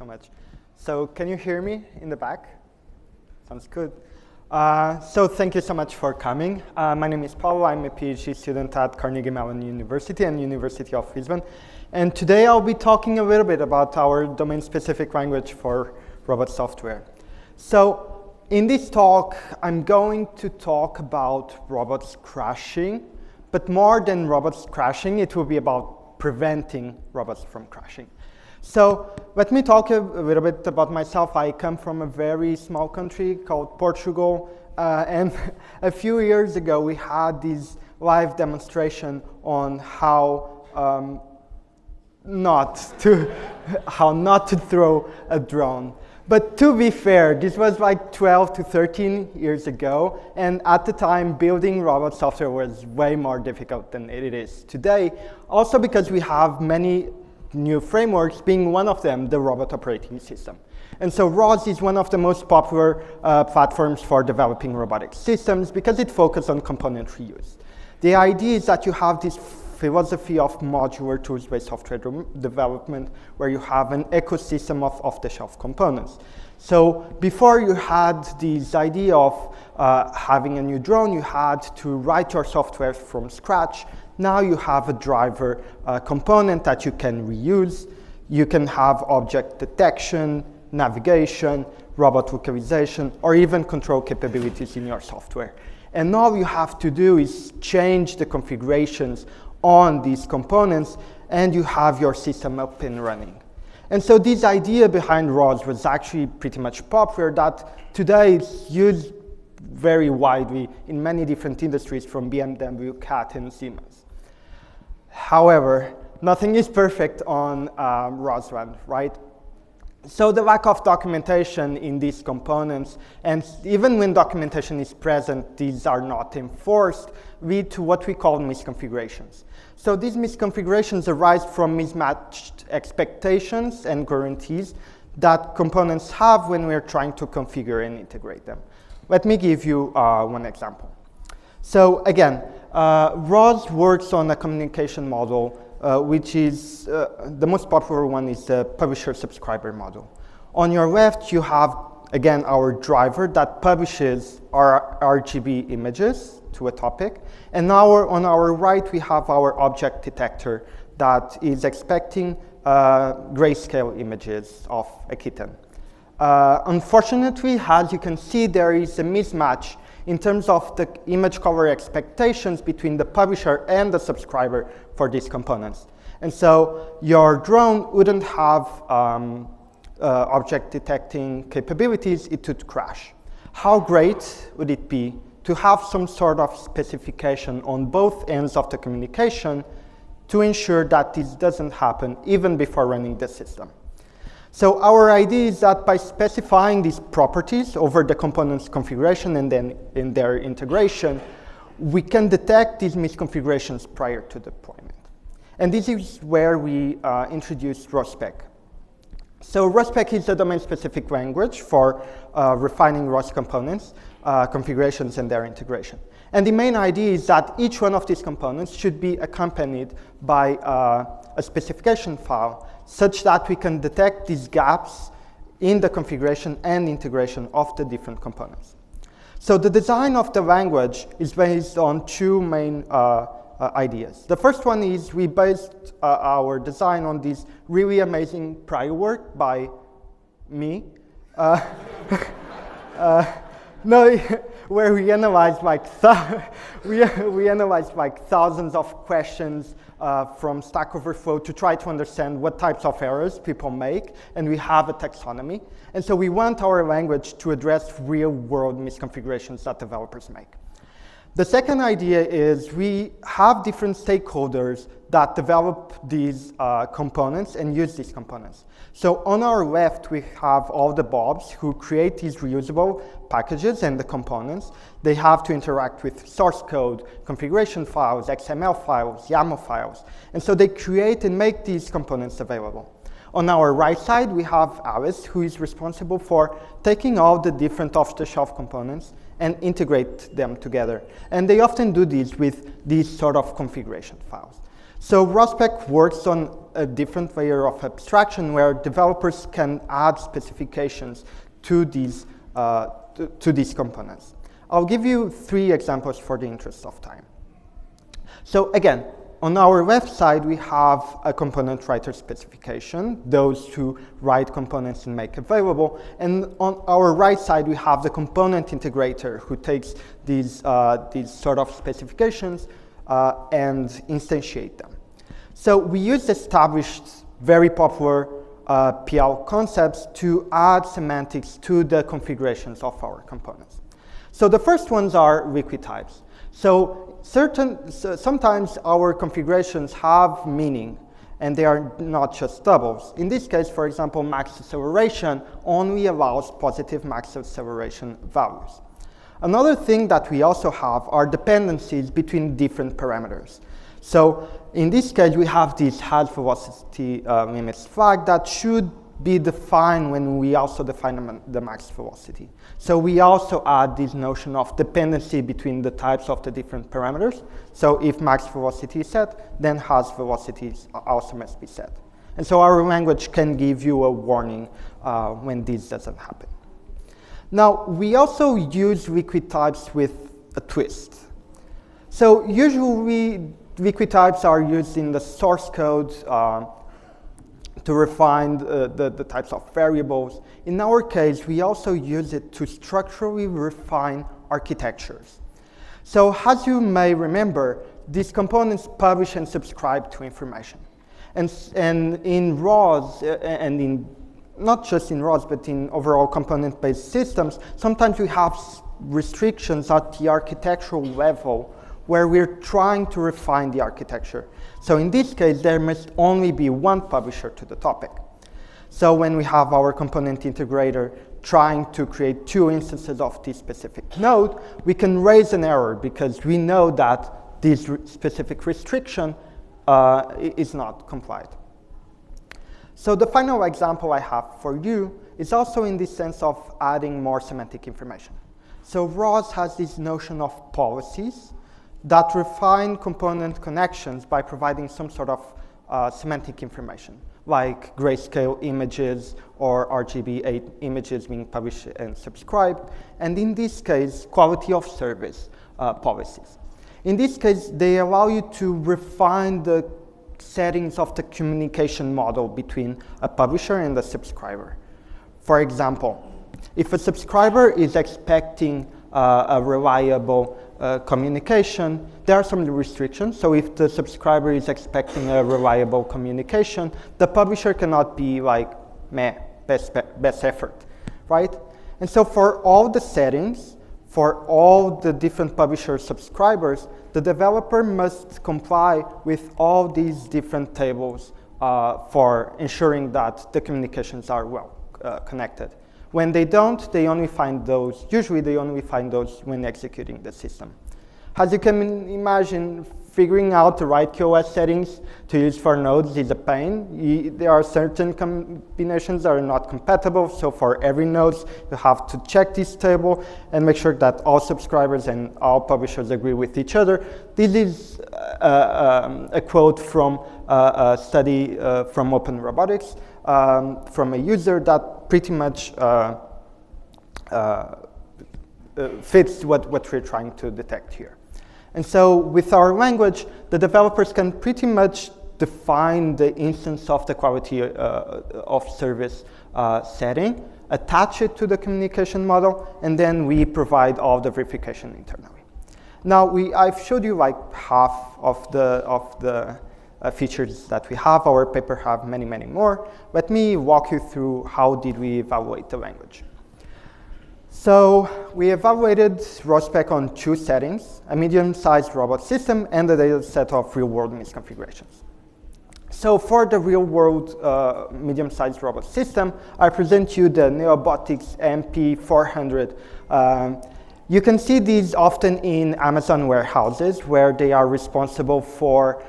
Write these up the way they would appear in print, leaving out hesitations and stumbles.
so much. So can you hear me in the back? Sounds good. So thank you so much for coming. My name is Paulo. I'm a PhD student at Carnegie Mellon University and University of Lisbon. And today I'll be talking a little bit about our domain-specific language for robot software. So in this talk, I'm going to talk about robots crashing, but more than robots crashing, it will be about preventing robots from crashing. So let me talk a little bit about myself. I come from a very small country called Portugal, and a few years ago we had this live demonstration on how not to throw a drone. But to be fair, this was like 12 to 13 years ago, and at the time building robot software was way more difficult than it is today, also because we have many new frameworks, being one of them the robot operating system. And so ROS is one of the most popular platforms for developing robotic systems because it focuses on component reuse. The idea is that you have this philosophy of modular tools-based software development where you have an ecosystem of off-the-shelf components. So before you had this idea of having a new drone, you had to write your software from scratch. Now you have a driver component that you can reuse. You can have object detection, navigation, robot localization, or even control capabilities in your software. And all you have to do is change the configurations on these components, and you have your system up and running. And so this idea behind ROS was actually pretty much popular, that today is used very widely in many different industries from BMW, CAT, and Siemens. However, nothing is perfect on ROS land, right? So the lack of documentation in these components, and even when documentation is present, these are not enforced, lead to what we call misconfigurations. So these misconfigurations arise from mismatched expectations and guarantees that components have when we're trying to configure and integrate them. Let me give you one example. So again, ROS works on a communication model which is the most popular one is the publisher-subscriber model. On your left, you have, again, our driver that publishes our RGB images to a topic. And now on our right, we have our object detector that is expecting grayscale images of a kitten. Unfortunately, as you can see, there is a mismatch in terms of the image color expectations between the publisher and the subscriber for these components. And so your drone wouldn't have object detecting capabilities, it would crash. How great would it be to have some sort of specification on both ends of the communication to ensure that this doesn't happen even before running the system? So our idea is that by specifying these properties over the component's configuration and then in their integration, we can detect these misconfigurations prior to deployment. And this is where we introduced ROSpec. So ROSpec is a domain-specific language for refining ROS components, configurations, and their integration. And the main idea is that each one of these components should be accompanied by a specification file such that we can detect these gaps in the configuration and integration of the different components. So the design of the language is based on two main ideas. The first one is we based our design on this really amazing prior work by me. Where we analyzed like we analyzed like thousands of questions from Stack Overflow to try to understand what types of errors people make, and we have a taxonomy. And so we want our language to address real-world misconfigurations that developers make. The second idea is we have different stakeholders that develop these components and use these components. So on our left, we have all the Bobs who create these reusable packages and the components. They have to interact with source code, configuration files, XML files, YAML files. And so they create and make these components available. On our right side, we have Alice, who is responsible for taking all the different off-the-shelf components and integrate them together. And they often do this with these sort of configuration files. So ROSpec works on a different layer of abstraction where developers can add specifications to these components. I'll give you 3 examples for the interest of time. So again, on our left side, we have a component writer specification, those who write components and make available. And on our right side, we have the component integrator who takes these sort of specifications and instantiate them. So we use established, very popular PL concepts to add semantics to the configurations of our components. So the first ones are liquid types. So sometimes our configurations have meaning, and they are not just doubles. In this case, for example, max acceleration only allows positive max acceleration values. Another thing that we also have are dependencies between different parameters. So in this case, we have this height velocity limits flag that should be defined when we also define the max velocity. So we also add this notion of dependency between the types of the different parameters. So if max velocity is set, then height velocities also must be set. And so our language can give you a warning when this doesn't happen. Now, we also use liquid types with a twist. So usually, liquid types are used in the source code to refine the types of variables. In our case, we also use it to structurally refine architectures. So as you may remember, these components publish and subscribe to information. And in ROS, and in not just in ROS, but in overall component-based systems, sometimes we have restrictions at the architectural level where we're trying to refine the architecture. So in this case, there must only be one publisher to the topic. So when we have our component integrator trying to create 2 instances of this specific node, we can raise an error because we know that this specific restriction is not complied. So the final example I have for you is also in the sense of adding more semantic information. So ROS has this notion of policies that refine component connections by providing some sort of semantic information, like grayscale images or RGB images being published and subscribed, and in this case, quality of service policies. In this case, they allow you to refine the settings of the communication model between a publisher and a subscriber. For example, if a subscriber is expecting a reliable communication, there are some restrictions. So if the subscriber is expecting a reliable communication, the publisher cannot be like, meh, best effort, right? And so for all the settings, for all the different publisher subscribers, the developer must comply with all these different tables for ensuring that the communications are well connected. When they don't, they only find those, usually they only find those when executing the system. As you can imagine, figuring out the right QoS settings to use for nodes is a pain. There are certain combinations that are not compatible, so for every node, you have to check this table and make sure that all subscribers and all publishers agree with each other. This is a quote from a study from Open Robotics, from a user that pretty much fits what we're trying to detect here. And so with our language, the developers can pretty much define the instance of the quality of service setting, attach it to the communication model, and then we provide all the verification internally. Now, I've showed you like half of the features that we have. Our paper have many, many more. Let me walk you through how did we evaluate the language. So we evaluated ROSpec on 2 settings, a medium-sized robot system and a data set of real-world misconfigurations. So for the real-world medium-sized robot system, I present you the Robotics MP400. You can see these often in Amazon warehouses where they are responsible for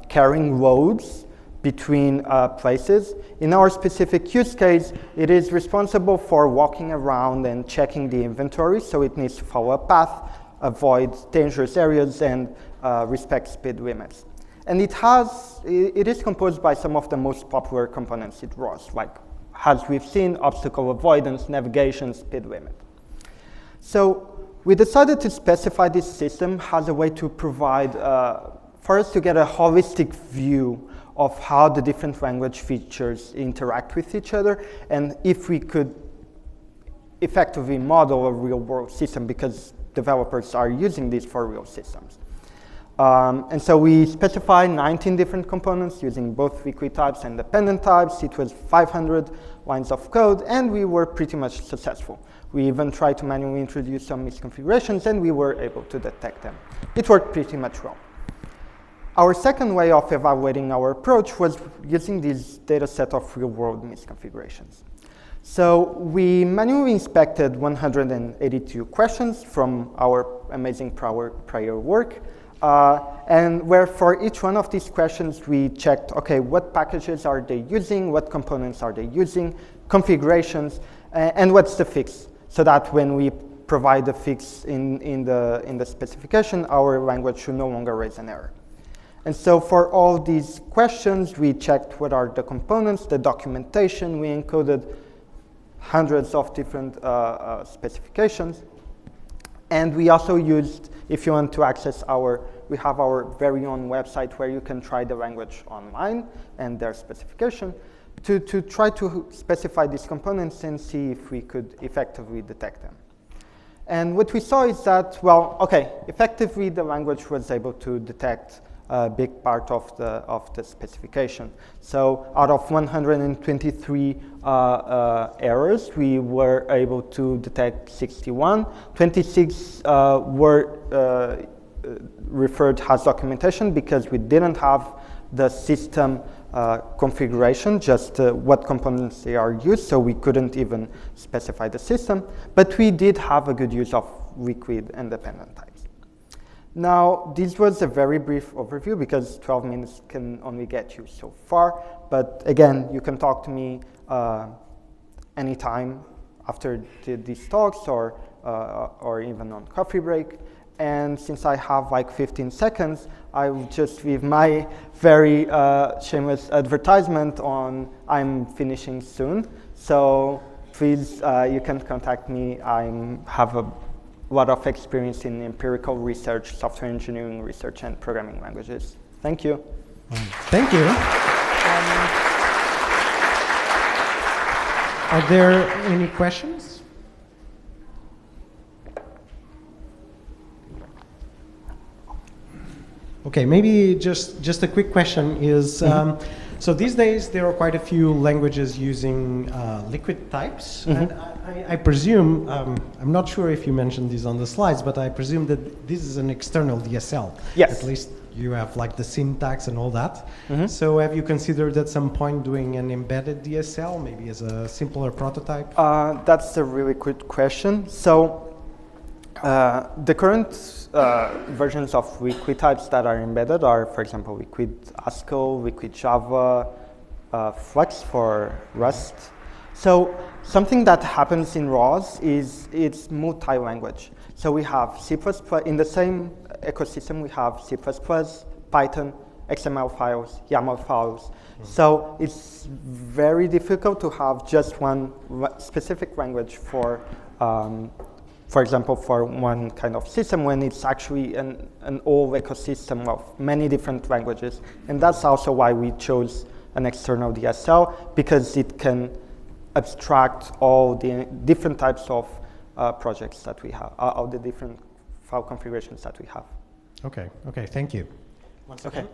carrying loads between places. In our specific use case, it is responsible for walking around and checking the inventory, so it needs to follow a path, avoid dangerous areas, and respect speed limits. And it is composed by some of the most popular components in ROS, like, as we've seen, obstacle avoidance, navigation, speed limit. So we decided to specify this system as a way to provide, for us to get a holistic view of how the different language features interact with each other, and if we could effectively model a real-world system, because developers are using this for real systems. And so we specified 19 different components using both liquid types and dependent types. It was 500 lines of code, and we were pretty much successful. We even tried to manually introduce some misconfigurations, and we were able to detect them. It worked pretty much well. Our second way of evaluating our approach was using this data set of real-world misconfigurations. So we manually inspected 182 questions from our amazing prior work, and where for each one of these questions we checked, okay, what packages are they using, what components are they using, configurations, and what's the fix, so that when we provide the fix in the specification, our language should no longer raise an error. And so for all these questions, we checked what are the components, the documentation. We encoded hundreds of different specifications. And we also used, if you want to access we have our very own website where you can try the language online and their specification to try to specify these components and see if we could effectively detect them. And what we saw is that, well, okay, effectively the language was able to detect a big part of the specification. So out of 123 errors, we were able to detect 61. 26 were referred as documentation because we didn't have the system configuration, just what components they are used, so we couldn't even specify the system. But we did have a good use of liquid and dependent types. Now, this was a very brief overview because 12 minutes can only get you so far. But again, you can talk to me anytime after these talks or even on coffee break. And since I have like 15 seconds, I will just leave my very shameless advertisement on I'm finishing soon. So please, you can contact me. I have a lot of experience in empirical research, software engineering research, and programming languages. Thank you. Thank you. Are there any questions? Okay, maybe just a quick question is, so these days there are quite a few languages using liquid types, and I presume, I'm not sure if you mentioned this on the slides, but I presume that this is an external DSL. Yes. At least you have like the syntax and all that. So have you considered at some point doing an embedded DSL, maybe as a simpler prototype? That's a really good question. So the current versions of liquid types that are embedded are, for example, liquid Haskell, liquid Java, Flux for Rust. So something that happens in ROS is it's multi-language. So we have C++, in the same ecosystem we have C++, Python, XML files, YAML files. So it's very difficult to have just one specific language for example, for one kind of system when it's actually an whole ecosystem of many different languages. And that's also why we chose an external DSL, because it can abstract all the different types of projects that we have, all the different file configurations that we have. Okay, thank you. Once again. Okay.